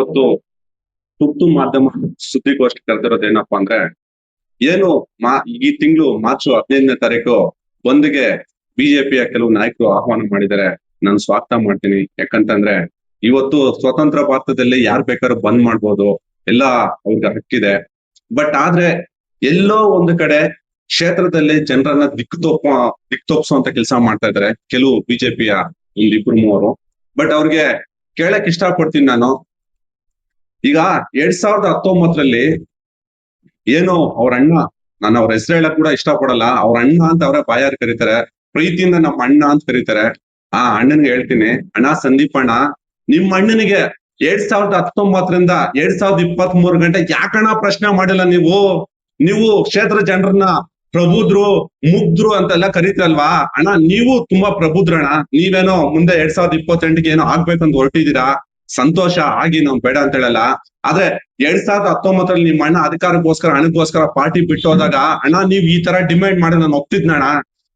ಇವತ್ತು ತುರ್ತು ಮಾಧ್ಯಮ ಸುದ್ದಿಗೋಷ್ಠಿ ಕರೆದಿರೋದೇನಪ್ಪಾ ಅಂದ್ರೆ ಏನು ಈ ತಿಂಗಳು ಮಾರ್ಚ್ 15ನೇ ತಾರೀಕು ಬಂದ್ಗೆ ಬಿಜೆಪಿಯ ಕೆಲವು ನಾಯಕರು ಆಹ್ವಾನ ಮಾಡಿದ್ದಾರೆ. ನಾನು ಸ್ವಾಗತ ಮಾಡ್ತೀನಿ. ಯಾಕಂತಂದ್ರೆ ಇವತ್ತು ಸ್ವತಂತ್ರ ಭಾರತದಲ್ಲಿ ಯಾರ್ ಬೇಕಾದ್ರೂ ಬಂದ್ ಮಾಡ್ಬೋದು, ಎಲ್ಲ ಅವ್ರಿಗೆ ಹಕ್ಕಿದೆ. ಬಟ್ ಆದ್ರೆ ಎಲ್ಲೋ ಒಂದು ಕಡೆ ಕ್ಷೇತ್ರದಲ್ಲಿ ಜನರನ್ನ ದಿಕ್ತೋಪ್ಸುವಂತ ಕೆಲಸ ಮಾಡ್ತಾ ಇದ್ದಾರೆ ಕೆಲವು ಬಿಜೆಪಿಯ ಒಂದಿಬ್ರು ಮೂವರು. ಬಟ್ ಅವ್ರಿಗೆ ಕೇಳಕ್ ಇಷ್ಟ ಪಡ್ತೀನಿ ನಾನು. ಈಗ 2019ರಲ್ಲಿ ಏನು ಅವ್ರ ಅಣ್ಣ, ನಾನು ಅವ್ರ ಹೆಸರು ಹೇಳಕ್ ಕೂಡ ಇಷ್ಟ ಪಡಲ್ಲ, ಅವ್ರ ಅಣ್ಣ ಅಂತ ಅವರೇ ಬಾಯಾರು ಕರೀತಾರೆ, ಪ್ರೀತಿಯಿಂದ ನಮ್ಮ ಅಣ್ಣ ಅಂತ ಕರೀತಾರೆ. ಆ ಅಣ್ಣನ್ಗೆ ಹೇಳ್ತೀನಿ, ಅಣ್ಣ ಸಂದೀಪ್ ಅಣ್ಣ, ನಿಮ್ಮ ಅಣ್ಣನಿಗೆ 2019ರಿಂದ 2023 ಗಂಟೆ ಯಾಕಣ್ಣ ಪ್ರಶ್ನೆ ಮಾಡಿಲ್ಲ ನೀವು? ನೀವು ಕ್ಷೇತ್ರ ಜನರನ್ನ ಪ್ರಬುದ್ರು ಮುಗ್ದ್ರು ಅಂತೆಲ್ಲ ಕರೀತಿರಲ್ವಾ ಅಣ್ಣ? ನೀವು ತುಂಬಾ ಪ್ರಬುದ್ರಣ್ಣ. ನೀವೇನೋ ಮುಂದೆ 2028ಗೆ ಏನೋ ಆಗ್ಬೇಕಂತ ಹೊರಟಿದ್ದೀರಾ, ಸಂತೋಷ ಆಗಿ ನಾವ್ ಬೇಡ ಅಂತ ಹೇಳಲ್ಲ. ಆದ್ರೆ 2019ರಲ್ಲಿ ನಿಮ್ಮ ಅಣ್ಣ ಅಧಿಕಾರಕ್ಕೋಸ್ಕರ ಹಣಕ್ಕೋಸ್ಕರ ಪಾರ್ಟಿ ಬಿಟ್ಟು ಹೋದಾಗ ಅಣ್ಣ ನೀವ್ ಈ ತರ ಡಿಮ್ಯಾಂಡ್ ಮಾಡಿ ನಾನು ಒಪ್ತಿದ್ನಣ್ಣ.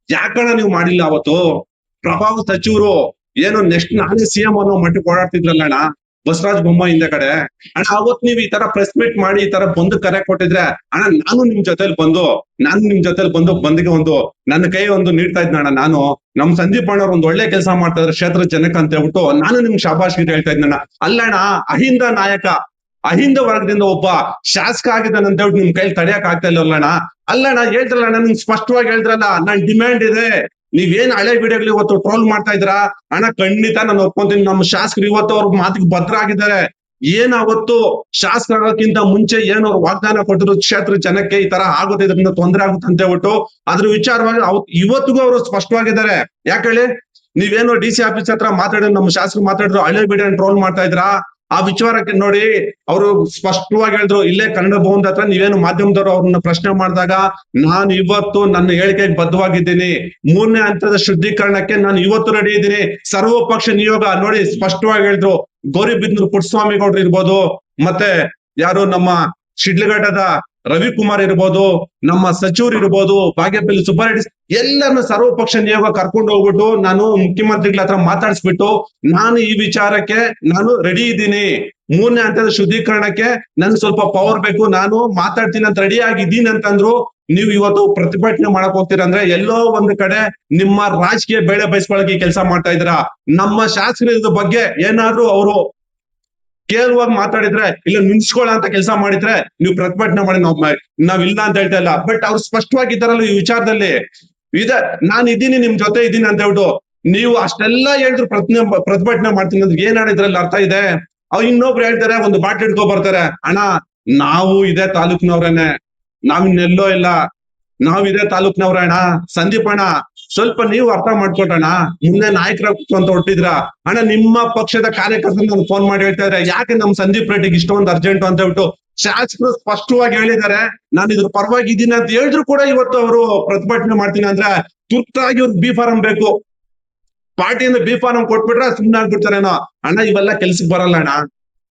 ಯಾಕಣ್ಣ ನೀವು ಮಾಡಿಲ್ಲ ಅವತ್ತು? ಪ್ರಭಾವ ಸಚಿವರು ಏನು ನೆಕ್ಸ್ಟ್ ನಾನೇ ಸಿಎಂ ಅನ್ನೋ ಮಟ್ಟಕ್ಕೆ ಓಡಾಡ್ತಿದ್ರಲ್ಲ ಅಣ್ಣ, ಬಸವರಾಜ ಬೊಮ್ಮಾಯಿ ಹಿಂದೆ ಕಡೆ. ಅಣ್ಣ ಅವತ್ ನೀವ್ ಈ ತರ ಪ್ರೆಸ್ ಮೀಟ್ ಮಾಡಿ ಈ ತರ ಬಂದು ಕರೆ ಕೊಟ್ಟಿದ್ರೆ ಅಣ್ಣ ನಾನು ನಿಮ್ ಜೊತೆಲಿ ಬಂದು ಬಂದಿಗೆ ಒಂದು ನನ್ನ ಕೈ ಒಂದು ನೀಡ್ತಾ ಇದ್ನಣ್ಣ. ನಾನು ನಮ್ ಸಂದೀಪ್ ಅಣ್ಣವ್ರು ಒಂದ್ ಒಳ್ಳೆ ಕೆಲಸ ಮಾಡ್ತಾ ಇದ್ರೆ ಕ್ಷೇತ್ರ ಜನಕ್ಕೆ ಅಂತ ಹೇಳ್ಬಿಟ್ಟು ನಾನು ನಿಮ್ಗೆ ಶಾಬಾಷ್ ಗಿಟ್ ಹೇಳ್ತಾ ಇದ್ನಣ್ಣ. ಅಲ್ಲಣ್ಣ ಅಹಿಂದ ನಾಯಕ, ಅಹಿಂದ ವರ್ಗದಿಂದ ಒಬ್ಬ ಶಾಸಕ ಆಗಿದ್ದಾನೆ ಅಂತ ಹೇಳ್ಬಿಟ್ಟು ನಿಮ್ ಕೈಲಿ ತಡೆಯಕ್ ಆಗ್ತಾ ಇಲ್ಲಣ್ಣ. ಅಲ್ಲಣ್ಣ ಹೇಳ್ತಿರಲ್ಲ ಅಣ್ಣ, ನಿಮ್ಗೆ ಸ್ಪಷ್ಟವಾಗಿ ಹೇಳ್ತಿರಲ್ಲ ನನ್ ಡಿಮ್ಯಾಂಡ್ ಇದೆ. ನೀವೇನ್ ಹಳೆ ವಿಡಿಯೋಗಳು ಇವತ್ತು ಟ್ರೋಲ್ ಮಾಡ್ತಾ ಇದ್ದೀರಾ ಅಣ್ಣ, ಖಂಡಿತ ನಾನು ಒಪ್ಕೊಂತೀನಿ. ನಮ್ಮ ಶಾಸಕರು ಇವತ್ತು ಅವ್ರ ಮಾತಿಗೆ ಭದ್ರ ಆಗಿದ್ದಾರೆ. ಏನ್ ಅವತ್ತು ಶಾಸಕರಾಗೋಕ್ಕಿಂತ ಮುಂಚೆ ಏನು ಅವ್ರು ವಾಗ್ದಾನ ಕೊಟ್ಟಿದ್ರು ಕ್ಷೇತ್ರ ಜನಕ್ಕೆ ಈ ತರ ಆಗುತ್ತೆ, ಇದರಿಂದ ತೊಂದರೆ ಆಗುತ್ತೆ ಅಂತ ಹೇಳ್ಬಿಟ್ಟು ಅದ್ರ ವಿಚಾರವಾಗಿ ಇವತ್ತಿಗೂ ಅವರು ಸ್ಪಷ್ಟವಾಗಿದ್ದಾರೆ. ಯಾಕೆ ಹೇಳಿ? ನೀವೇನೋ ಡಿ ಸಿ ಆಫೀಸ್ ಹತ್ರ ಮಾತಾಡಿದ್ರು, ನಮ್ಮ ಶಾಸಕರು ಮಾತಾಡಿದ್ರು, ಹಳೆ ವಿಡಿಯೋ ಟ್ರೋಲ್ ಮಾಡ್ತಾ ಇದ್ರಾ? ಆ ವಿಚಾರಕ್ಕೆ ನೋಡಿ ಅವರು ಸ್ಪಷ್ಟವಾಗಿ ಹೇಳಿದ್ರು, ಇಲ್ಲೇ ಕನ್ನಡ ಭವನದ ಹತ್ರ ನೀವೇನು ಮಾಧ್ಯಮದವರು ಅವ್ರನ್ನ ಪ್ರಶ್ನೆ ಮಾಡಿದಾಗ ನಾನು ಇವತ್ತು ನನ್ನ ಹೇಳಿಕೆಗೆ ಬದ್ಧವಾಗಿದ್ದೀನಿ. 3ನೇ ಹಂತದ ಶುದ್ಧೀಕರಣಕ್ಕೆ ನಾನು ಇವತ್ತು ರೆಡಿ ಇದ್ದೀನಿ. ಸರ್ವ ಪಕ್ಷ ನಿಯೋಗ ನೋಡಿ ಸ್ಪಷ್ಟವಾಗಿ ಹೇಳಿದ್ರು. ಗೌರಿಬಿದನೂರು ಪುಟ್ಟಸ್ವಾಮಿ ಗೌಡ್ರು ಇರ್ಬೋದು, ಮತ್ತೆ ಯಾರು ನಮ್ಮ ಶಿಡ್ಲಘಟ್ಟದ ರವಿಕುಮಾರ್ ಇರ್ಬೋದು, ನಮ್ಮ ಸಚಿವರು ಇರ್ಬೋದು, ಬಾಗೇಪಲ್ಲಿ ಸುಬ್ಬಾರೆಡ್ಡಿ, ಎಲ್ಲರನ್ನ ಸರ್ವ ಪಕ್ಷ ನಿಯೋಗ ಕರ್ಕೊಂಡು ಹೋಗ್ಬಿಟ್ಟು ನಾನು ಮುಖ್ಯಮಂತ್ರಿಗಳ ಹತ್ರ ಮಾತಾಡಿಸ್ಬಿಟ್ಟು ನಾನು ಈ ವಿಚಾರಕ್ಕೆ ನಾನು ರೆಡಿ ಇದ್ದೀನಿ. 3ನೇ ಹಂತದ ಶುದ್ಧೀಕರಣಕ್ಕೆ ನನ್ಗೆ ಸ್ವಲ್ಪ ಪವರ್ ಬೇಕು, ನಾನು ಮಾತಾಡ್ತೀನಿ ಅಂತ ರೆಡಿ ಆಗಿದ್ದೀನಿ ಅಂತಂದ್ರು. ನೀವು ಇವತ್ತು ಪ್ರತಿಭಟನೆ ಮಾಡಕ್ ಹೋಗ್ತೀರಂದ್ರೆ ಎಲ್ಲೋ ಒಂದು ಕಡೆ ನಿಮ್ಮ ರಾಜಕೀಯ ಬೇಳೆ ಬಯಸ್ಕೊಳಕ್ಕೆ ಕೆಲಸ ಮಾಡ್ತಾ ಇದ್ದೀರಾ. ನಮ್ಮ ಶಾಸಕರ ಬಗ್ಗೆ ಏನಾದ್ರೂ ಅವರು ಕೇಳುವಾಗ ಮಾತಾಡಿದ್ರೆ ಇಲ್ಲ ನಿಂತ್ಕೊಳ್ಳೋ ಅಂತ ಕೆಲಸ ಮಾಡಿದ್ರೆ ನೀವು ಪ್ರತಿಭಟನೆ ಮಾಡಿ ನಾವ್ ಇಲ್ಲ ಅಂತ ಹೇಳ್ತಾ ಇಲ್ಲ. ಬಟ್ ಅವ್ರು ಸ್ಪಷ್ಟವಾಗಿದ್ದಾರಲ್ಲ ಈ ವಿಚಾರದಲ್ಲಿ, ನಾನು ಇದ್ದೀನಿ ನಿಮ್ ಜೊತೆ ಇದ್ದೀನಿ ಅಂತ ಹೇಳ್ಬಿಟ್ಟು ನೀವು ಅಷ್ಟೆಲ್ಲಾ ಹೇಳಿದ್ರು ಪ್ರತಿಭಟನೆ ಮಾಡ್ತೀನಿ ಅಂದ್ರೆ ಏನ್ ಹೇಳಿದ್ರಲ್ಲಿ ಅರ್ಥ ಇದೆ? ಅವ್ರು ಇನ್ನೊಬ್ರು ಹೇಳ್ತಾರೆ, ಒಂದು ಬಾಟ್ಲಿ ಇಟ್ಕೊ ಬರ್ತಾರೆ, ಅಣ್ಣ ನಾವು ಇದೇ ತಾಲೂಕ್ನವ್ರೇನೆ, ನಾವಿನ್ನೆಲ್ಲೋ ಇಲ್ಲ, ನಾವ್ ಇದೇ ತಾಲೂಕ್ನವ್ರ ಅಣ್ಣ. ಸಂದೀಪ್ ಅಣ್ಣ ಸ್ವಲ್ಪ ನೀವು ಅರ್ಥ ಮಾಡ್ಕೊಟ್ಟಣ್ಣ, ಮುಂದೆ ನಾಯಕರ ಅಂತ ಹೊಟ್ಟಿದ್ರ ಅಣ್ಣ, ನಿಮ್ಮ ಪಕ್ಷದ ಕಾರ್ಯಕರ್ತರು ನಾನು ಫೋನ್ ಮಾಡಿ ಹೇಳ್ತಾ ಇದ್ರೆ ಯಾಕೆ ನಮ್ ಸಂದೀಪ್ ರೆಡ್ಡಿಗೆ ಇಷ್ಟೊಂದು ಅರ್ಜೆಂಟ್ ಅಂತ ಹೇಳ್ಬಿಟ್ಟು ಶಾಸಕರು ಸ್ಪಷ್ಟವಾಗಿ ಹೇಳಿದ್ದಾರೆ. ನಾನು ಇದ್ರ ಪರವಾಗಿ ಇದ್ದೀನಿ ಅಂತ ಹೇಳಿದ್ರು ಕೂಡ ಇವತ್ತು ಅವರು ಪ್ರತಿಭಟನೆ ಮಾಡ್ತೀನಿ ಅಂದ್ರೆ ತುರ್ತಾಗಿ ಅವ್ರಿಗೆ ಬಿ ಫಾರಂ ಬೇಕು. ಪಾರ್ಟಿಯಿಂದ ಬಿ ಫಾರಂ ಕೊಟ್ಬಿಟ್ರೆ ಸುಮ್ಮನೆ ಆಗ್ಬಿಡ್ತಾರೇನೋ. ಅಣ್ಣ ಇವೆಲ್ಲ ಕೆಲ್ಸಕ್ಕೆ ಬರಲ್ಲ ಅಣ್ಣ.